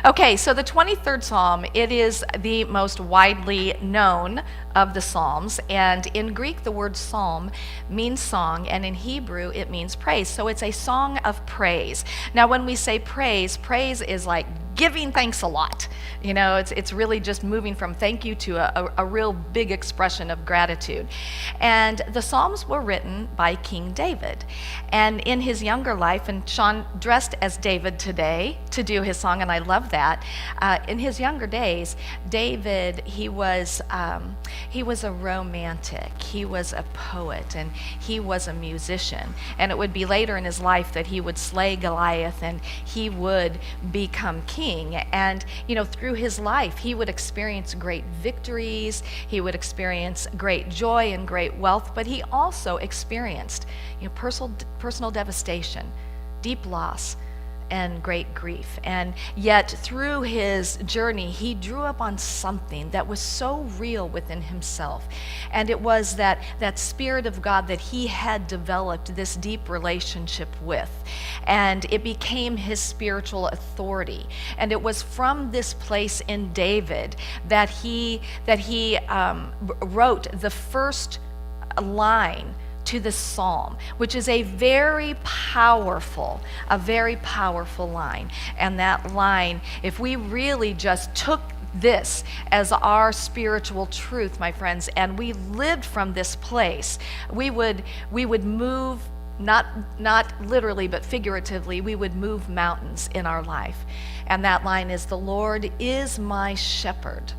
Okay, so the 23rd Psalm, it is the most widely known of the Psalms. And in Greek, the word psalm means song, and in Hebrew, it means praise. So it's a song of praise. Now, when we say praise, praise is like giving thanks a lot. You know, it's really just moving from thank you to a real big expression of gratitude. And the Psalms were written by King David. And in his younger life, and Sean dressed as David today to do his song, and I love that. In his younger days, David, he was a romantic, he was a poet, and he was a musician. And it would be later in his life that he would slay Goliath and he would become king. And, you know, through his life, he would experience great victories, he would experience great joy and great wealth, but he also experienced, you know, personal devastation, deep loss, and great grief. And yet through his journey, he drew up on something that was so real within himself. And it was that Spirit of God that he had developed this deep relationship with. And it became his spiritual authority. And it was from this place in David that he wrote the first line to the psalm, which is a very powerful line. And that line, if we really just took this as our spiritual truth, my friends, and we lived from this place, we would move, not literally but figuratively, we would move mountains in our life. And that line is, "The Lord is my shepherd,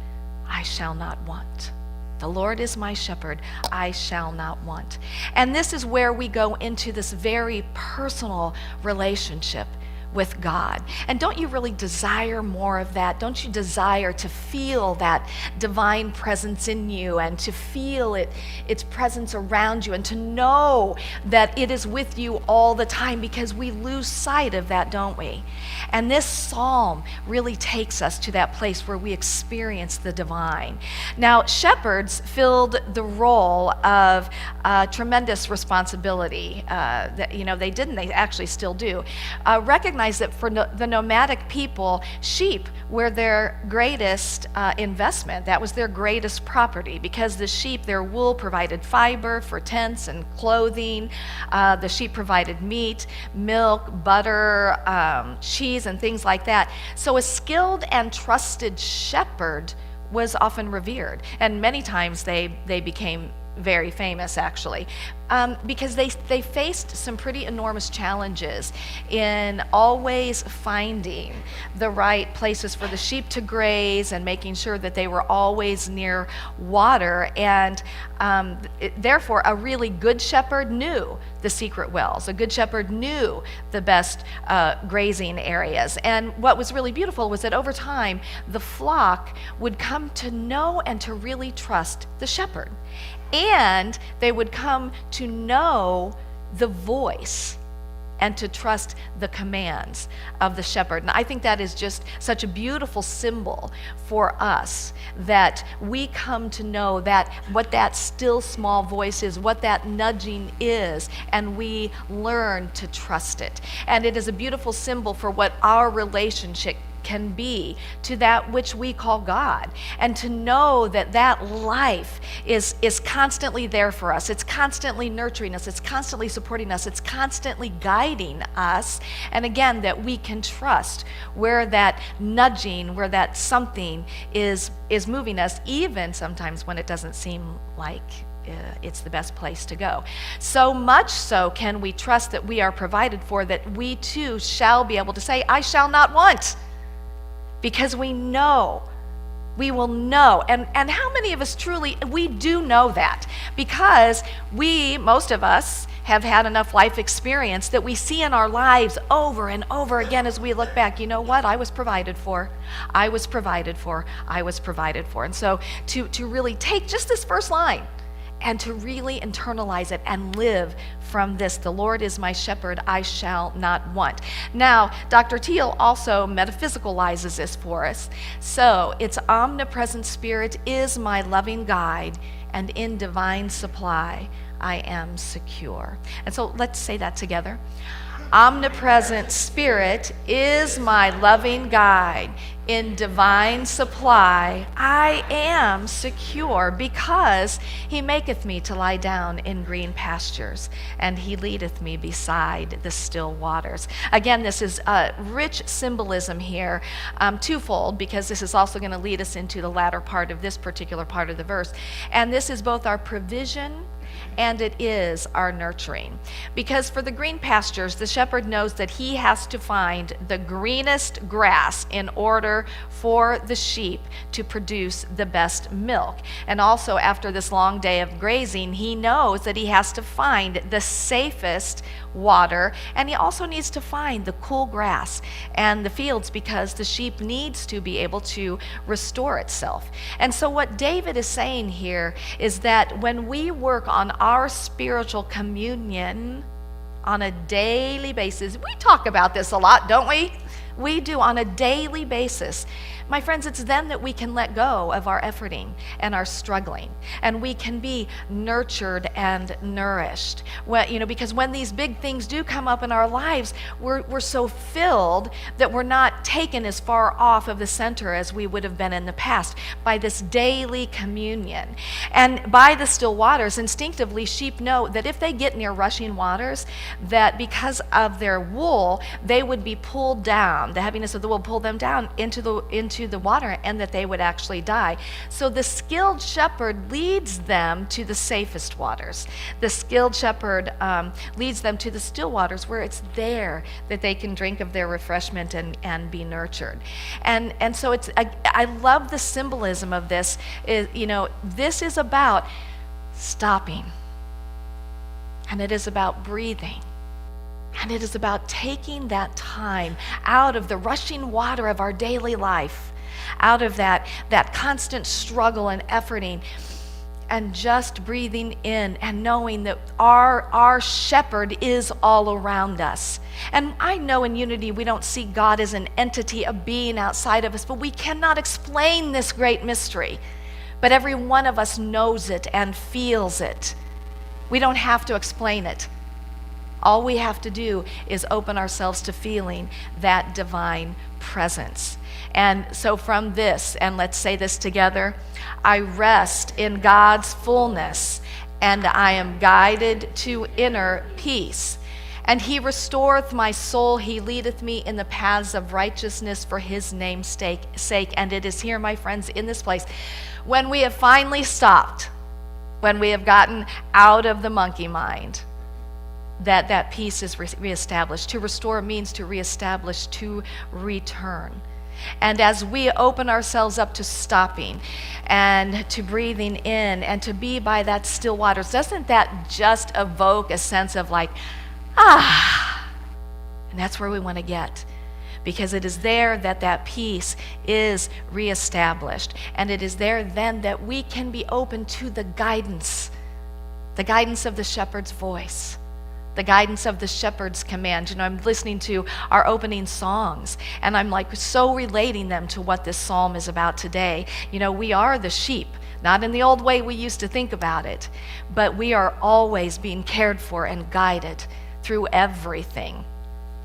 I shall not want." The Lord is my shepherd, I shall not want. And this is where we go into this very personal relationship with God. And don't you really desire more of that? Don't you desire to feel that divine presence in you and to feel its presence around you and to know that it is with you all the time, because we lose sight of that, don't we? And this psalm really takes us to that place where we experience the divine. Now, shepherds filled the role of tremendous responsibility. They actually still do. Recognize that for the nomadic people, sheep were their greatest investment. That was their greatest property, because the sheep, their wool provided fiber for tents and clothing. The sheep provided meat, milk, butter, cheese, and things like that. So a skilled and trusted shepherd was often revered, and many times they became very famous, actually, because they faced some pretty enormous challenges in always finding the right places for the sheep to graze and making sure that they were always near water. And therefore, a really good shepherd knew the secret wells. A good shepherd knew the best grazing areas. And what was really beautiful was that over time, the flock would come to know and to really trust the shepherd. And they would come to know the voice and to trust the commands of the shepherd. And I think that is just such a beautiful symbol for us, that we come to know that what that still small voice is, what that nudging is, and we learn to trust it. And it is a beautiful symbol for what our relationship can be to that which we call God, and to know that that life is constantly there for us. It's constantly nurturing us, it's constantly supporting us, it's constantly guiding us. And again, that we can trust where that nudging, where that something is moving us, even sometimes when it doesn't seem like it's the best place to go. So much so can we trust that we are provided for, that we too shall be able to say, "I shall not want." Because we know, we will know. And how many of us truly, we do know that? Because most of us, have had enough life experience that we see in our lives over and over again as we look back, you know what, I was provided for, I was provided for, I was provided for. And so to really take just this first line and to really internalize it and live from this, "The Lord is my shepherd, I shall not want." Now, Dr. Teal also metaphysicalizes this for us. So, its omnipresent Spirit is my loving guide, and in divine supply I am secure. And so let's say that together. Omnipresent Spirit is my loving guide. In divine supply I am secure, because he maketh me to lie down in green pastures, and he leadeth me beside the still waters. Again, this is a rich symbolism here, twofold, because this is also going to lead us into the latter part of this particular part of the verse. And this is both our provision and it is our nurturing. Because for the green pastures, the shepherd knows that he has to find the greenest grass in order for the sheep to produce the best milk. And also, after this long day of grazing, he knows that he has to find the safest water, and he also needs to find the cool grass and the fields, because the sheep needs to be able to restore itself. And so what David is saying here is that when we work on our spiritual communion on a daily basis, we talk about this a lot, don't we? We do, on a daily basis. My friends, it's then that we can let go of our efforting and our struggling, and we can be nurtured and nourished. Because when these big things do come up in our lives, we're so filled that we're not taken as far off of the center as we would have been in the past by this daily communion. And by the still waters, instinctively, sheep know that if they get near rushing waters, that because of their wool, they would be pulled down. The heaviness of the wool pulled them down into the water, and that they would actually die. So the skilled shepherd leads them to the safest waters. The skilled shepherd leads them to the still waters, where it's there that they can drink of their refreshment and be nurtured. And so I love the symbolism of this. This is about stopping, and it is about breathing. And it is about taking that time out of the rushing water of our daily life, out of that constant struggle and efforting, and just breathing in and knowing that our shepherd is all around us. And I know in Unity we don't see God as an entity, a being outside of us, but we cannot explain this great mystery. But every one of us knows it and feels it. We don't have to explain it. All we have to do is open ourselves to feeling that divine presence. And so from this, and let's say this together, I rest in God's fullness, and I am guided to inner peace. And he restoreth my soul, he leadeth me in the paths of righteousness for his name's sake. And it is here, my friends, in this place, when we have finally stopped, when we have gotten out of the monkey mind, that peace is reestablished. To restore means to reestablish, to return. And as we open ourselves up to stopping and to breathing in and to be by that still waters, doesn't that just evoke a sense of like, and that's where we want to get, because it is there that peace is reestablished, and it is there then that we can be open to the guidance of the shepherd's voice, the guidance of the shepherd's command. I'm listening to our opening songs, and I'm like so relating them to what this psalm is about today. We are the sheep, not in the old way we used to think about it, but we are always being cared for and guided through everything.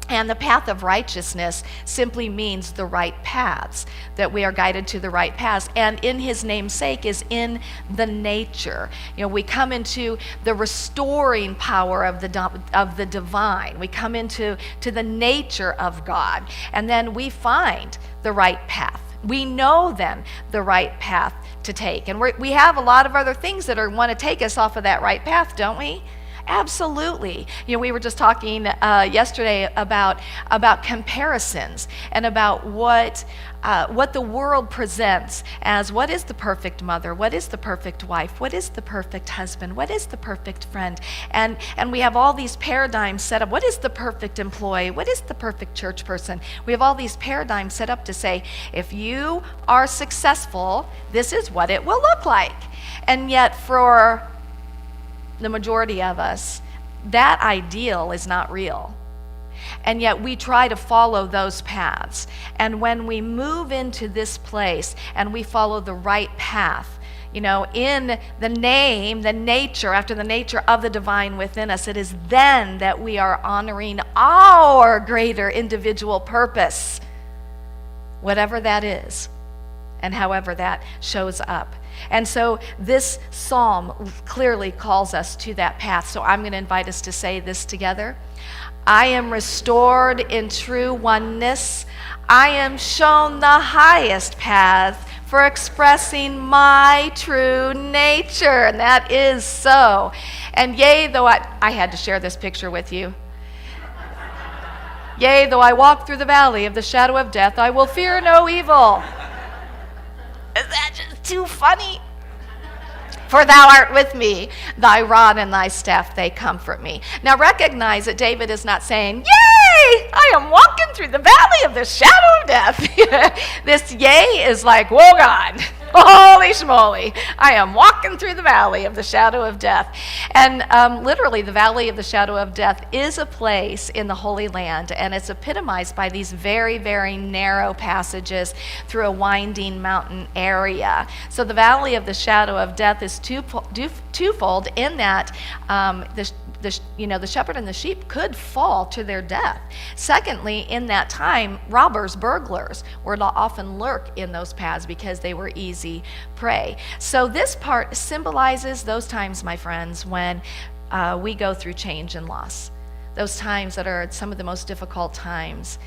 And the path of righteousness simply means the right paths, that we are guided to the right paths. And in his name's sake is in the nature. We come into the restoring power of the divine. We come into the nature of God. And then we find the right path. We know then the right path to take. And we have a lot of other things that want to take us off of that right path, don't we? Absolutely. We were just talking yesterday about comparisons and about what the world presents as what is the perfect mother, what is the perfect wife, what is the perfect husband, what is the perfect friend, and we have all these paradigms set up. What is the perfect employee? What is the perfect church person? We have all these paradigms set up to say, if you are successful, this is what it will look like. And yet for the majority of us, that ideal is not real. And yet we try to follow those paths. And when we move into this place and we follow the right path, in the name, the nature, after the nature of the divine within us, it is then that we are honoring our greater individual purpose, whatever that is, and however that shows up. And so this psalm clearly calls us to that path. So I'm going to invite us to say this together. I am restored in true oneness. I am shown the highest path for expressing my true nature. And that is so. And yea, though I had to share this picture with you. Yea, though I walk through the valley of the shadow of death, I will fear no evil. Is that just too funny? For thou art with me, thy rod and thy staff, they comfort me. Now recognize that David is not saying, yay, I am walking through the valley of the shadow of death. This yay is like, whoa, God, holy schmoly, I am walking through the valley of the shadow of death. And literally, the valley of the shadow of death is a place in the Holy Land, and it's epitomized by these very, very narrow passages through a winding mountain area. So the valley of the shadow of death is twofold in that the shepherd and the sheep could fall to their death. Secondly, in that time, robbers, burglars would often lurk in those paths because they were easy prey. So this part symbolizes those times, my friends, when we go through change and loss. Those times that are some of the most difficult times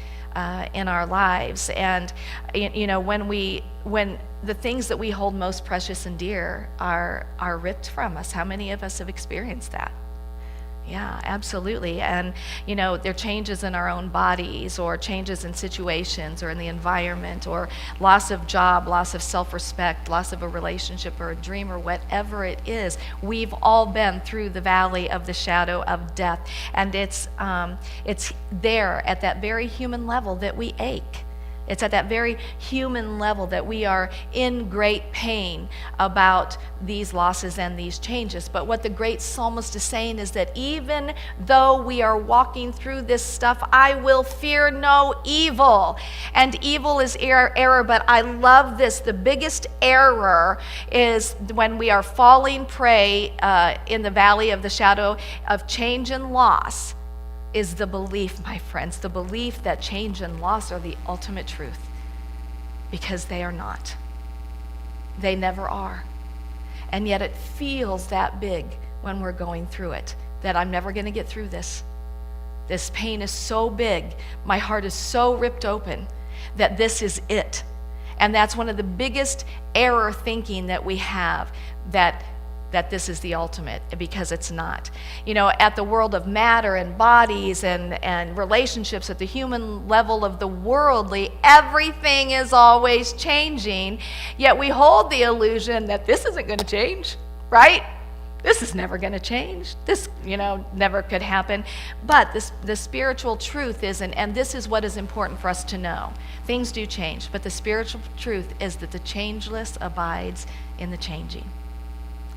in our lives. And when the things that we hold most precious and dear are ripped from us. How many of us have experienced that? Yeah, absolutely. And, there are changes in our own bodies, or changes in situations, or in the environment, or loss of job, loss of self-respect, loss of a relationship or a dream, or whatever it is. We've all been through the valley of the shadow of death. And it's there at that very human level that we ache. It's at that very human level that we are in great pain about these losses and these changes. But what the great psalmist is saying is that even though we are walking through this stuff, I will fear no evil. And evil is error, but I love this. The biggest error is when we are falling prey in the valley of the shadow of change and loss. Is the belief, my friends, the belief that change and loss are the ultimate truth, because they are not. They never are. And yet it feels that big when we're going through it, that I'm never going to get through this. This pain is so big, my heart is so ripped open that this is it. And that's one of the biggest error thinking that we have, that this is the ultimate, because it's not. At the world of matter and bodies and relationships, at the human level of the worldly, everything is always changing, yet we hold the illusion that this isn't going to change, right? This is never going to change. This, never could happen. But the spiritual truth is, and this is what is important for us to know. Things do change, but the spiritual truth is that the changeless abides in the changing.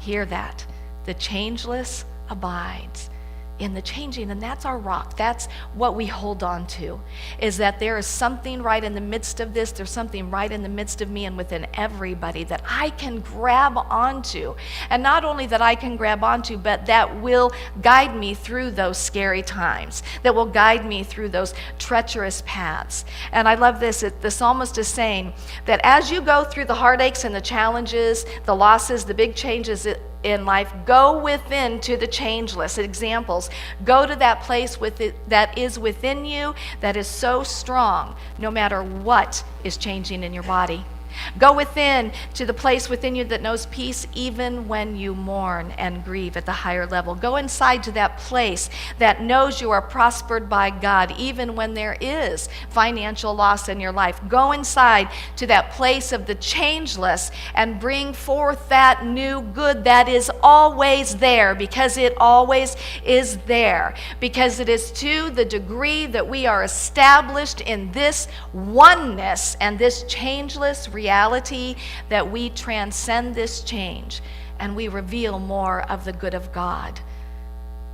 Hear that. The changeless abides in the changing, and that's our rock. That's what we hold on to, is that there is something right in the midst of this. There's something right in the midst of me and within everybody that I can grab onto. And not only that I can grab onto, but that will guide me through those scary times, that will guide me through those treacherous paths. And I love this. The psalmist is saying that as you go through the heartaches and the challenges, the losses, the big changes in life, go within to the changeless. Examples, go to that place that is within you, that is so strong no matter what is changing in your body. Go within to the place within you that knows peace even when you mourn and grieve at the higher level. Go inside to that place that knows you are prospered by God even when there is financial loss in your life. Go inside to that place of the changeless and bring forth that new good that is always there, because it always is there. Because it is to the degree that we are established in this oneness and this changeless reality that we transcend this change and we reveal more of the good of God.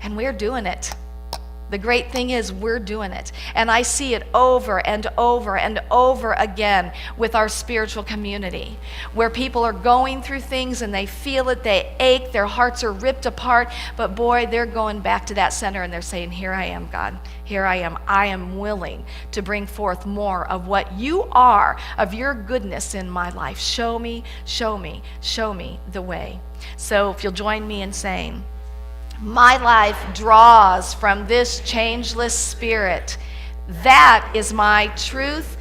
And we're doing it. The great thing is we're doing it. And I see it over and over and over again with our spiritual community, where people are going through things and they feel it, they ache, their hearts are ripped apart, but boy, they're going back to that center and they're saying, here I am, God. Here I am. I am willing to bring forth more of what you are, of your goodness in my life. Show me, show me, show me the way. So if you'll join me in saying, my life draws from this changeless spirit. That is my truth.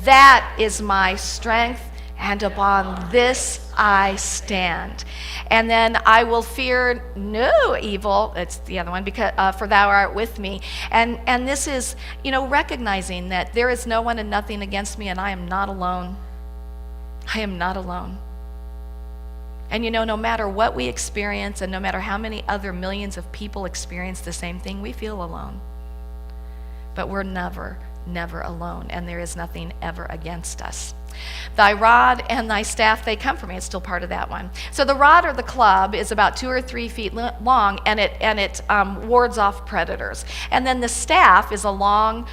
That is my strength. And upon this I stand. And then I will fear no evil. It's the other one, because for thou art with me. And this is, recognizing that there is no one and nothing against me, and I am not alone. I am not alone. And no matter what we experience, and no matter how many other millions of people experience the same thing, we feel alone. But we're never, never alone, and there is nothing ever against us. Thy rod and thy staff, they comfort me. It's still part of that one. So the rod or the club is about 2 or 3 feet long, and it wards off predators. And then the staff is a long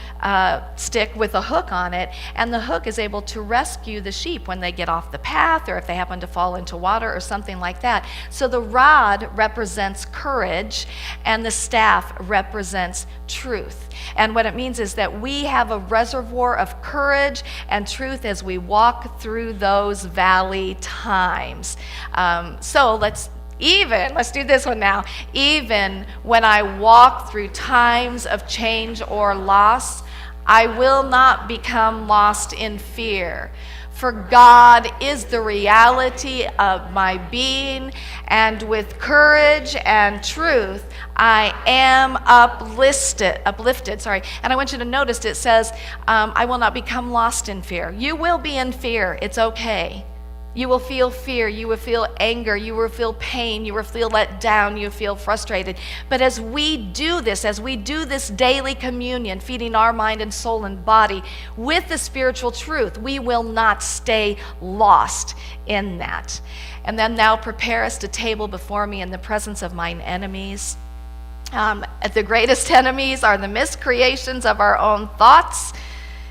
stick with a hook on it, and the hook is able to rescue the sheep when they get off the path, or if they happen to fall into water or something like that. So the rod represents courage, and the staff represents truth. And what it means is that we have a reservoir of courage and truth as we walk through those valley times. So let's do this one now. Even when I walk through times of change or loss, I will not become lost in fear. For God is the reality of my being, and with courage and truth, I am uplifted. And I want you to notice it says, I will not become lost in fear. You will be in fear. It's okay. You will feel fear, you will feel anger, you will feel pain, you will feel let down, you will feel frustrated. But as we do this daily communion, feeding our mind and soul and body with the spiritual truth, we will not stay lost in that. And then thou preparest a table before me in the presence of mine enemies. The greatest enemies are the miscreations of our own thoughts.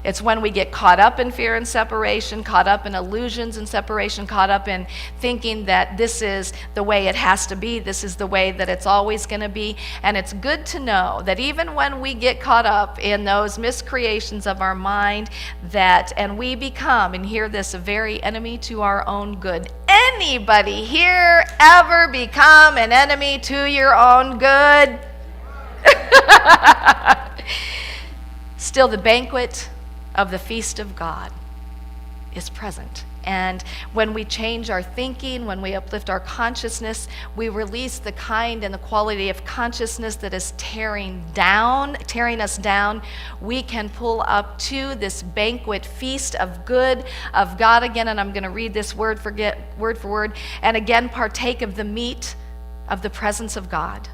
It's when we get caught up in fear and separation, caught up in illusions and separation, caught up in thinking that this is the way it has to be, this is the way that it's always going to be. And it's good to know that even when we get caught up in those miscreations of our mind, and we become, and hear this, a very enemy to our own good. Anybody here ever become an enemy to your own good? Still, the banquet of the feast of God is present. And when we change our thinking, when we uplift our consciousness, we release the kind and the quality of consciousness that is tearing us down. We can pull up to this banquet feast of good of God again, and I'm going to read this word for word, and again partake of the meat of the presence of God,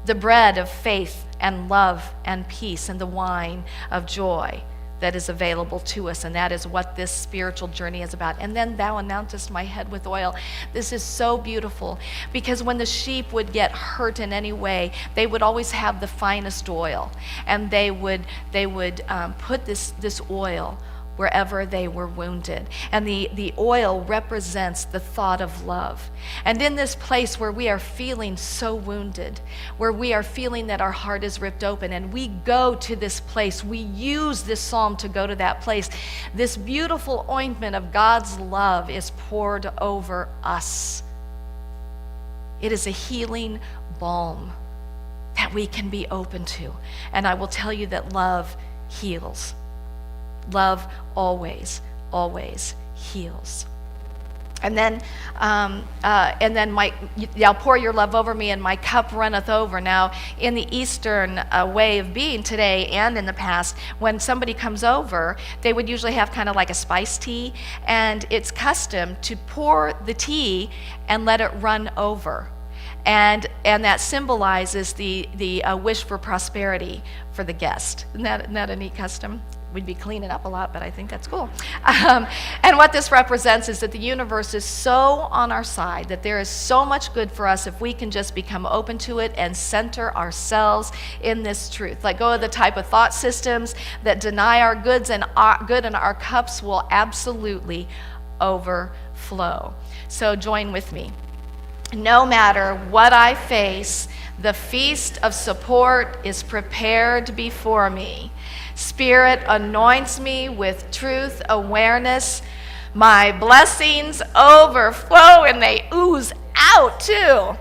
the bread of faith and love and peace, and the wine of joy that is available to us. And that is what this spiritual journey is about. And then thou anointest my head with oil. This is so beautiful, because when the sheep would get hurt in any way, they would always have the finest oil, and they would put this oil wherever they were wounded. And the oil represents the thought of love. And in this place where we are feeling so wounded, where we are feeling that our heart is ripped open, and we go to this place, we use this psalm to go to that place, this beautiful ointment of God's love is poured over us. It is a healing balm that we can be open to. And I will tell you that love heals. Love always, always heals. And then thou pour your love over me, and my cup runneth over. Now, in the Eastern way of being today and in the past, when somebody comes over, they would usually have kind of like a spiced tea, and it's custom to pour the tea and let it run over. And that symbolizes the wish for prosperity for the guest. Isn't that a neat custom? we'd be cleaning up a lot, but I think that's cool. And what this represents is that the universe is so on our side, that there is so much good for us if we can just become open to it and center ourselves in this truth. Let go of the type of thought systems that deny our goods, and our cups will absolutely overflow. So join with me. No matter what I face, the feast of support is prepared before me. Spirit anoints me with truth awareness. My blessings overflow and they ooze out too.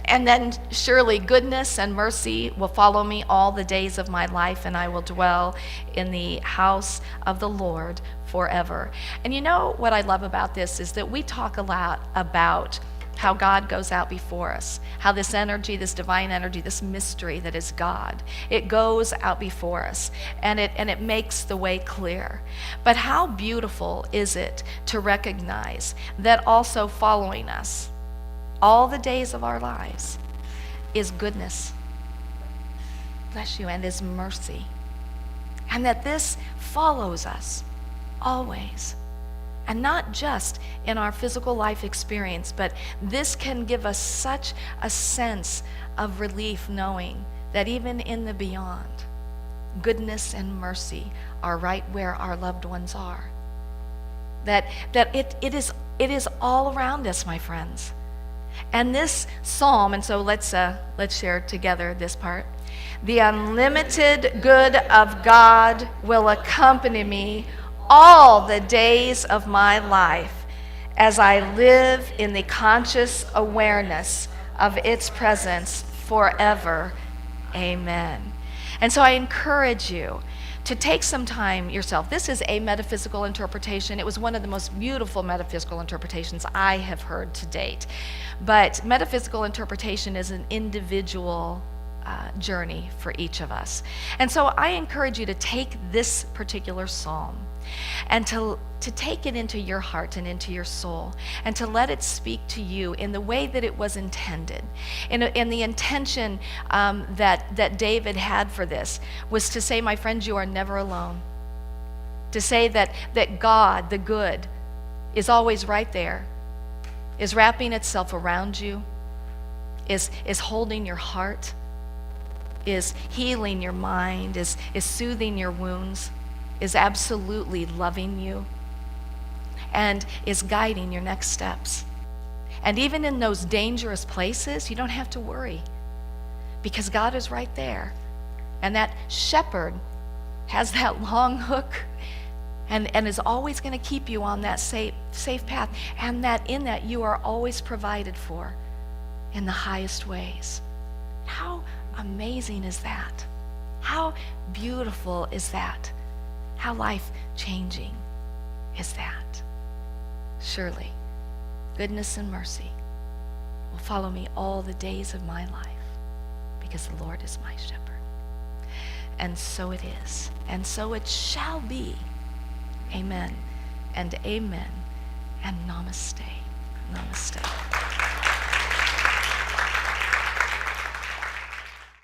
And then surely goodness and mercy will follow me all the days of my life, and I will dwell in the house of the Lord forever. And you know what I love about this is that we talk a lot about how God goes out before us, how this energy, this divine energy, this mystery that is God, it goes out before us, and it makes the way clear. But how beautiful is it to recognize that also following us all the days of our lives is goodness, bless you, and is mercy, and that this follows us always. And not just in our physical life experience, but this can give us such a sense of relief knowing that even in the beyond, goodness and mercy are right where our loved ones are. That it is all around us, my friends. And this psalm, and so let's share together this part. The unlimited good of God will accompany me all the days of my life as I live in the conscious awareness of its presence forever. Amen. And so I encourage you to take some time yourself. This is a metaphysical interpretation. It was one of the most beautiful metaphysical interpretations I have heard to date. But metaphysical interpretation is an individual journey for each of us. And so I encourage you to take this particular psalm and to take it into your heart and into your soul, and to let it speak to you in the way that it was intended. In the intention that David had for this was to say, my friends, you are never alone. To say that God, the good, is always right there, is wrapping itself around you, is holding your heart, is healing your mind, is soothing your wounds, is absolutely loving you, and is guiding your next steps. And even in those dangerous places, you don't have to worry, because God is right there. And that shepherd has that long hook and is always going to keep you on that safe path, and that in that you are always provided for in the highest ways. How amazing is that? How beautiful is that? How life-changing is that? Surely, goodness and mercy will follow me all the days of my life, because the Lord is my shepherd. And so it is, and so it shall be. Amen, and amen, and namaste. Namaste.